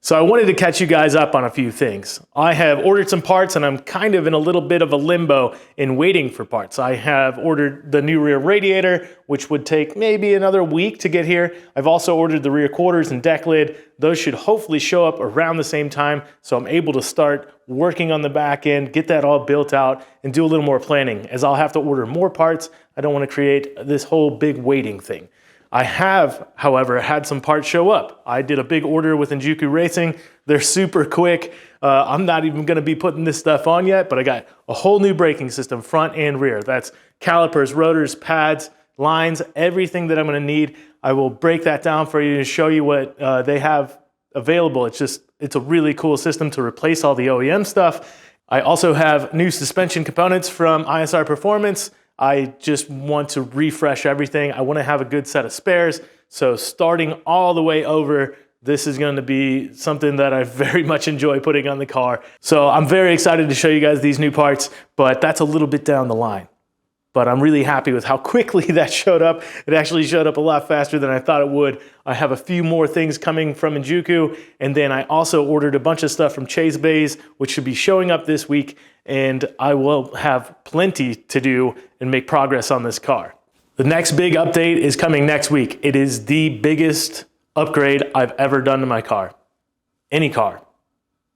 So I wanted to catch you guys up on a few things. I have ordered some parts and I'm kind of in a little bit of a limbo in waiting for parts. I have ordered the new rear radiator, which would take maybe another week to get here. I've also ordered the rear quarters and deck lid. Those should hopefully show up around the same time, so I'm able to start working on the back end, get that all built out, and do a little more planning, as I'll have to order more parts. I don't want to create this whole big waiting thing. I have, however, had some parts show up. I did a big order with Injuku Racing. They're super quick. I'm not even going to be putting this stuff on yet, but I got a whole new braking system, front and rear. That's calipers, rotors, pads, lines, everything that I'm going to need. I will break that down for you and show you what they have available. It's a really cool system to replace all the OEM stuff. I also have new suspension components from ISR Performance. I just want to refresh everything. I want to have a good set of spares. So starting all the way over, this is going to be something that I very much enjoy putting on the car. So I'm very excited to show you guys these new parts, but that's a little bit down the line. But I'm really happy with how quickly that showed up. It actually showed up a lot faster than I thought it would. I have a few more things coming from Injuku, and then I also ordered a bunch of stuff from Chase Bays, which should be showing up this week, and I will have plenty to do and make progress on this car. The next big update is coming next week. It is the biggest upgrade I've ever done to my car. Any car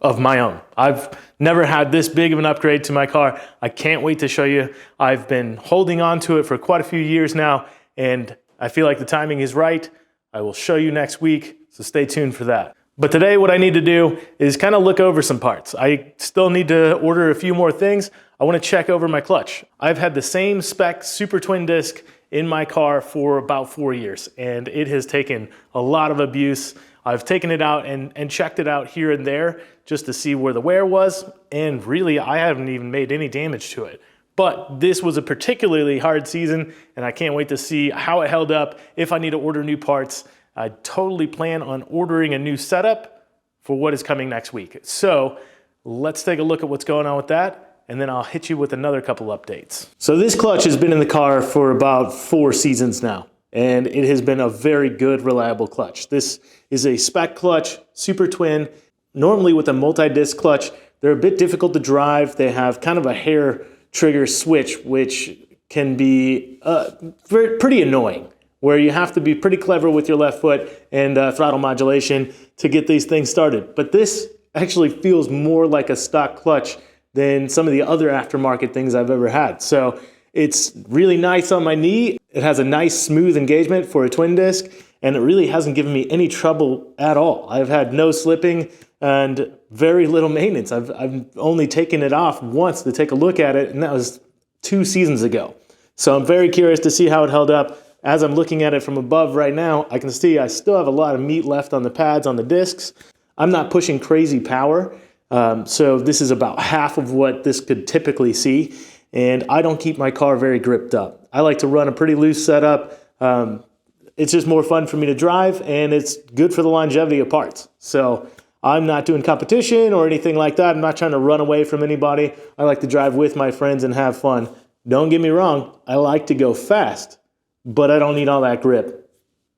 of my own. I've never had this big of an upgrade to my car. I can't wait to show you. I've been holding on to it for quite a few years now, and I feel like the timing is right. I will show you next week, so stay tuned for that. But today what I need to do is kind of look over some parts. I still need to order a few more things. I want to check over my clutch. I've had the same spec super twin disc in my car for about 4 years, and it has taken a lot of abuse. I've taken it out and checked it out here and there just to see where the wear was, and really I haven't even made any damage to it. But this was a particularly hard season, and I can't wait to see how it held up, if I need to order new parts. I totally plan on ordering a new setup for what is coming next week. So let's take a look at what's going on with that, and then I'll hit you with another couple updates. So this clutch has been in the car for about 4 seasons now, and it has been a very good, reliable clutch. This is a spec clutch, super twin. Normally with a multi-disc clutch, they're a bit difficult to drive. They have kind of a hair trigger switch, which can be pretty annoying, where you have to be pretty clever with your left foot and throttle modulation to get these things started. But this actually feels more like a stock clutch than some of the other aftermarket things I've ever had. So it's really nice on my knee. It has a nice smooth engagement for a twin disc, and it really hasn't given me any trouble at all. I've had no slipping and very little maintenance. I've only taken it off once to take a look at it, and that was 2 seasons ago. So I'm very curious to see how it held up. As I'm looking at it from above right now, I can see I still have a lot of meat left on the pads, on the discs. I'm not pushing crazy power, so this is about half of what this could typically see, and I don't keep my car very gripped up. I like to run a pretty loose setup. It's just more fun for me to drive, and it's good for the longevity of parts. So I'm not doing competition or anything like that. I'm not trying to run away from anybody. I like to drive with my friends and have fun. Don't get me wrong, I like to go fast, but I don't need all that grip.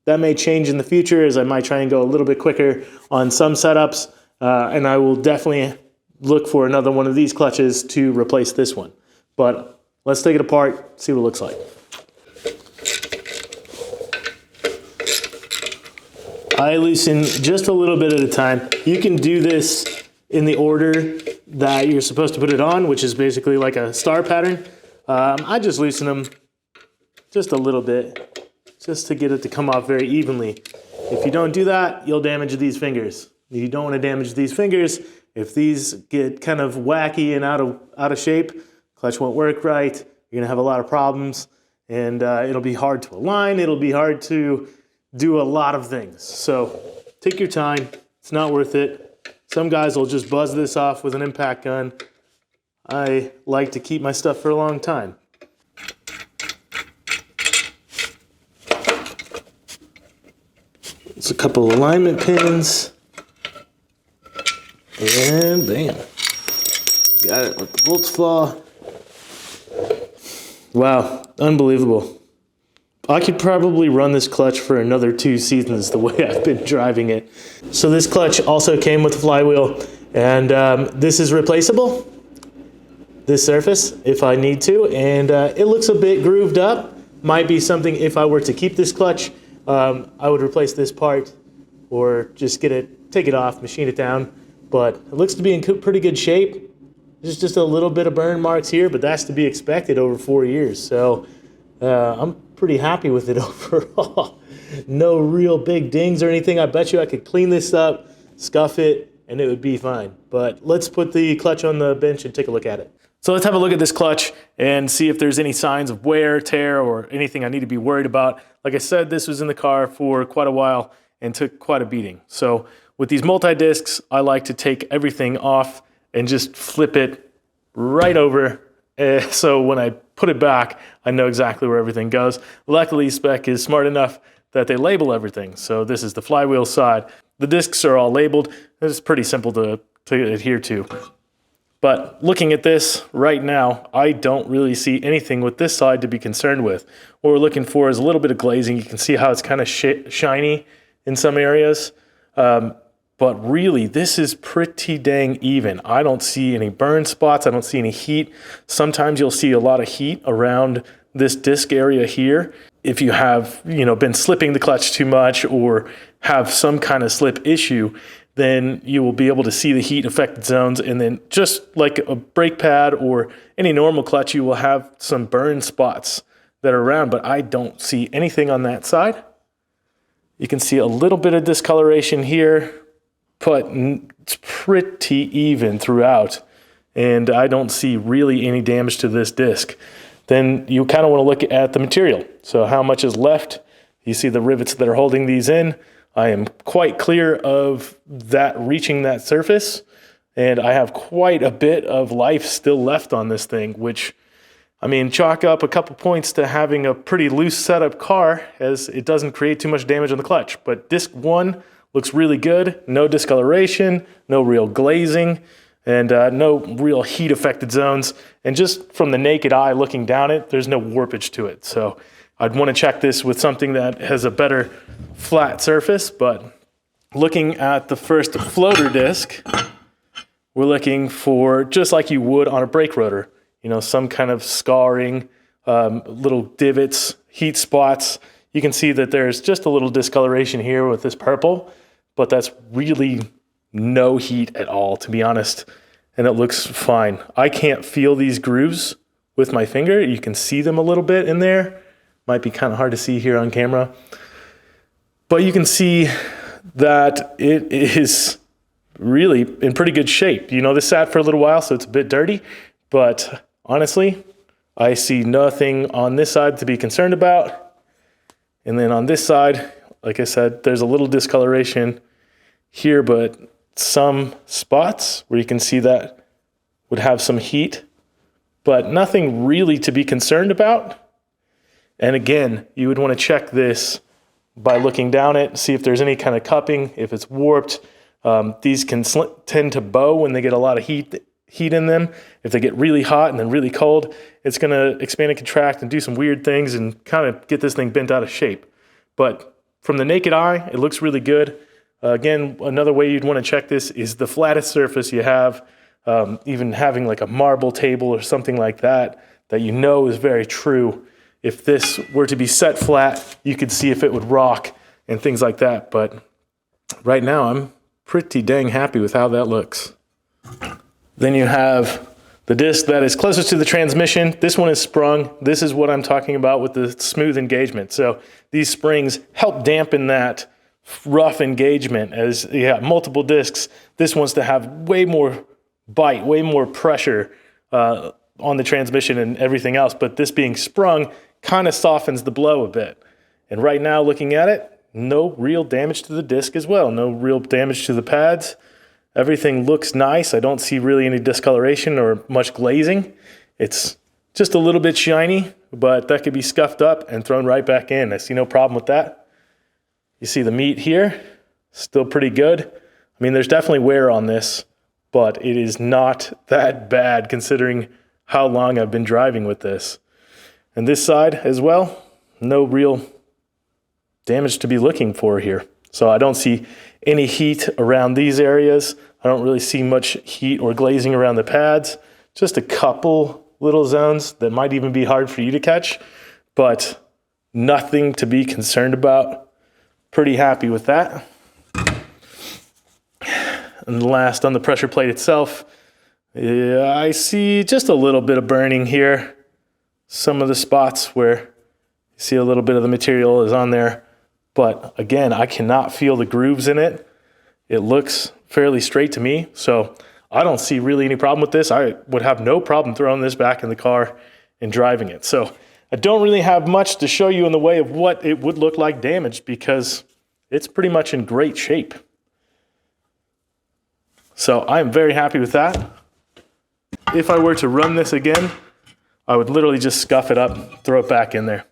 That may change in the future, as I might try and go a little bit quicker on some setups, and I will definitely look for another one of these clutches to replace this one. But let's take it apart, see what it looks like. I loosen just a little bit at a time. You can do this in the order that you're supposed to put it on, which is basically like a star pattern. I just loosen them just a little bit, just to get it to come off very evenly. If you don't do that, you'll damage these fingers. You don't want to damage these fingers. If these get kind of wacky and out of shape, clutch won't work right. You're gonna have a lot of problems, and it'll be hard to align. It'll be hard to do a lot of things. So take your time. It's not worth it. Some guys will just buzz this off with an impact gun. I like to keep my stuff for a long time. It's a couple alignment pins. And bam. Got it. Let the bolts fall. Wow, unbelievable. I could probably run this clutch for another 2 seasons the way I've been driving it. So this clutch also came with a flywheel, and this is replaceable, this surface, if I need to, and it looks a bit grooved up. Might be something, if I were to keep this clutch, I would replace this part or just take it off, machine it down, but it looks to be in pretty good shape. There's just a little bit of burn marks here, but that's to be expected over 4 years, so I'm pretty happy with it overall. No real big dings or anything. I bet you I could clean this up, scuff it, and it would be fine. But let's put the clutch on the bench and take a look at it. So let's have a look at this clutch and see if there's any signs of wear, tear, or anything I need to be worried about. Like I said, this was in the car for quite a while and took quite a beating. So with these multi-discs, I like to take everything off and just flip it right over. So when I put it back, I know exactly where everything goes. Luckily, Spec is smart enough that they label everything. So this is the flywheel side. The discs are all labeled. It's pretty simple to adhere to. But looking at this right now, I don't really see anything with this side to be concerned with. What we're looking for is a little bit of glazing. You can see how it's kind of shiny in some areas. But really, this is pretty dang even. I don't see any burn spots. I don't see any heat. Sometimes you'll see a lot of heat around this disc area here. If you have, been slipping the clutch too much or have some kind of slip issue, then you will be able to see the heat affected zones. And then just like a brake pad or any normal clutch, you will have some burn spots that are around, but I don't see anything on that side. You can see a little bit of discoloration here, but it's pretty even throughout, and I don't see really any damage to this disc. Then you kind of want to look at the material. So how much is left? You see the rivets that are holding these in. I am quite clear of that reaching that surface, and I have quite a bit of life still left on this thing, which, chalk up a couple points to having a pretty loose setup car, as it doesn't create too much damage on the clutch. But disc 1 looks really good. No discoloration, no real glazing, and no real heat affected zones. And just from the naked eye looking down it, there's no warpage to it. So I'd want to check this with something that has a better flat surface. But looking at the first floater disc, we're looking for, just like you would on a brake rotor, some kind of scarring, little divots, heat spots. You can see that there's just a little discoloration here with this purple, but that's really no heat at all, to be honest, and it looks fine. I can't feel these grooves with my finger. You can see them a little bit in there. Might be kind of hard to see here on camera, but you can see that it is really in pretty good shape. This sat for a little while, so it's a bit dirty, but honestly, I see nothing on this side to be concerned about. And then on this side, like I said, there's a little discoloration here, but some spots where you can see that would have some heat, but nothing really to be concerned about. And again, you would want to check this by looking down it, see if there's any kind of cupping, if it's warped. These can tend to bow when they get a lot of heat in them. If they get really hot and then really cold, it's going to expand and contract and do some weird things and kind of get this thing bent out of shape. But from the naked eye, it looks really good. Again, another way you'd want to check this is the flattest surface you have, even having like a marble table or something like that is very true. If this were to be set flat, you could see if it would rock and things like that. But right now, I'm pretty dang happy with how that looks. Then you have the disc that is closest to the transmission. This one is sprung. This is what I'm talking about with the smooth engagement. So these springs help dampen that rough engagement. As you have multiple discs, this wants to have way more bite, way more pressure on the transmission and everything else. But this being sprung kind of softens the blow a bit. And right now, looking at it, no real damage to the disc as well. No real damage to the pads. Everything looks nice. I don't see really any discoloration or much glazing. It's just a little bit shiny, but that could be scuffed up and thrown right back in. I see no problem with that. You see the meat here, still pretty good. There's definitely wear on this, but it is not that bad considering how long I've been driving with this. And this side as well, no real damage to be looking for here. So I don't see any heat around these areas. I don't really see much heat or glazing around the pads. Just a couple little zones that might even be hard for you to catch, but nothing to be concerned about. Pretty happy with that. And last, on the pressure plate itself, yeah, I see just a little bit of burning here. Some of the spots where you see a little bit of the material is on there. But again, I cannot feel the grooves in it. It looks fairly straight to me. So I don't see really any problem with this. I would have no problem throwing this back in the car and driving it. So I don't really have much to show you in the way of what it would look like damaged because it's pretty much in great shape. So I'm very happy with that. If I were to run this again, I would literally just scuff it up, throw it back in there.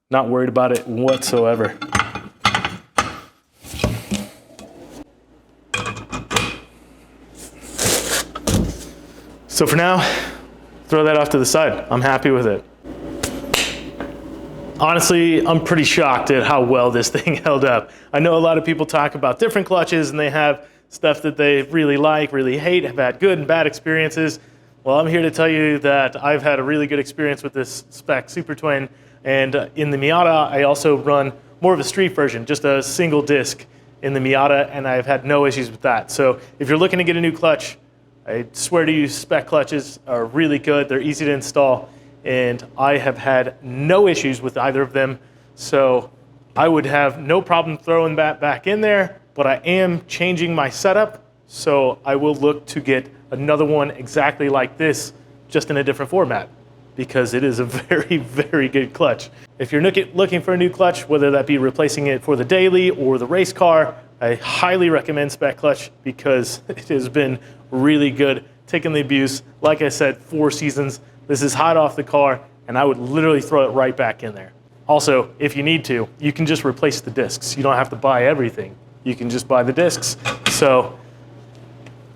Not worried about it whatsoever. So for now, throw that off to the side. I'm happy with it. Honestly, I'm pretty shocked at how well this thing held up. I know a lot of people talk about different clutches and they have stuff that they really like, really hate, have had good and bad experiences. Well, I'm here to tell you that I've had a really good experience with this spec Super Twin. And in the Miata, I also run more of a street version, just a single disc in the Miata, and I've had no issues with that. So if you're looking to get a new clutch, I swear to you, spec clutches are really good. They're easy to install, and I have had no issues with either of them. So I would have no problem throwing that back in there, but I am changing my setup. So I will look to get another one exactly like this, just in a different format, because it is a very, very good clutch. If you're looking for a new clutch, whether that be replacing it for the daily or the race car, I highly recommend Spec Clutch because it has been really good, taking the abuse. Like I said, 4 seasons. This is hot off the car, and I would literally throw it right back in there. Also, if you need to, you can just replace the discs. You don't have to buy everything. You can just buy the discs. So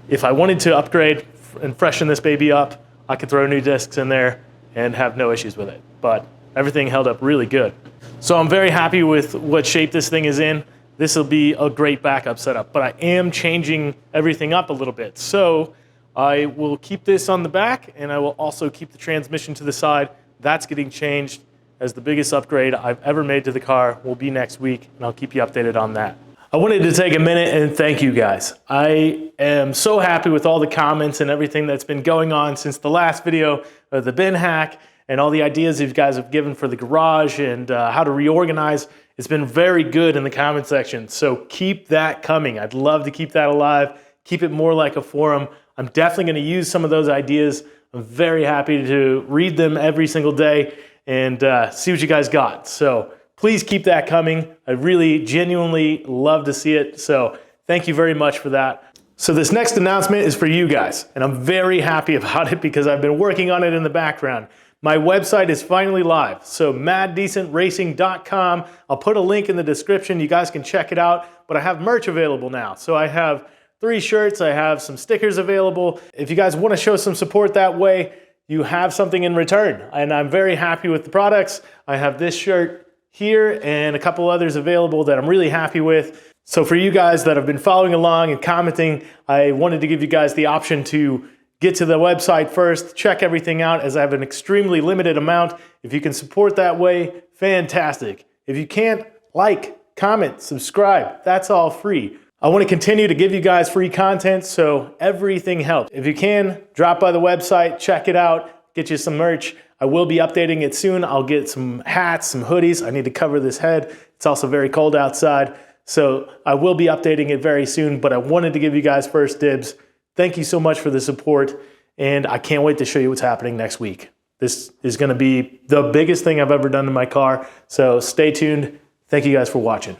if I wanted to upgrade and freshen this baby up, I could throw new discs in there and have no issues with it. But everything held up really good. So I'm very happy with what shape this thing is in. This will be a great backup setup, but I am changing everything up a little bit. So I will keep this on the back, and I will also keep the transmission to the side. That's getting changed, as the biggest upgrade I've ever made to the car will be next week, and I'll keep you updated on that. I wanted to take a minute and thank you guys. I am so happy with all the comments and everything that's been going on since the last video of the bin hack and all the ideas you guys have given for the garage and how to reorganize. It's been very good in the comment section, so keep that coming. I'd love to keep that alive, keep it more like a forum. I'm definitely going to use some of those ideas. I'm very happy to read them every single day and see what you guys got. So please keep that coming. I really genuinely love to see it. So thank you very much for that. So this next announcement is for you guys, and I'm very happy about it because I've been working on it in the background. My website is finally live, so maddecedentracing.com. I'll put a link in the description. You guys can check it out, but I have merch available now. So I have 3 shirts, I have some stickers available. If you guys want to show some support that way, you have something in return. And I'm very happy with the products. I have this shirt here and a couple others available that I'm really happy with. So for you guys that have been following along and commenting, I wanted to give you guys the option to get to the website first, check everything out, as I have an extremely limited amount. If you can support that way, fantastic. If you can't, like, comment, subscribe, that's all free. I want to continue to give you guys free content, so everything helps. If you can, drop by the website, check it out, get you some merch. I will be updating it soon. I'll get some hats, some hoodies. I need to cover this head. It's also very cold outside, so I will be updating it very soon, but I wanted to give you guys first dibs. Thank you so much for the support, and I can't wait to show you what's happening next week. This is going to be the biggest thing I've ever done to my car, so stay tuned. Thank you guys for watching.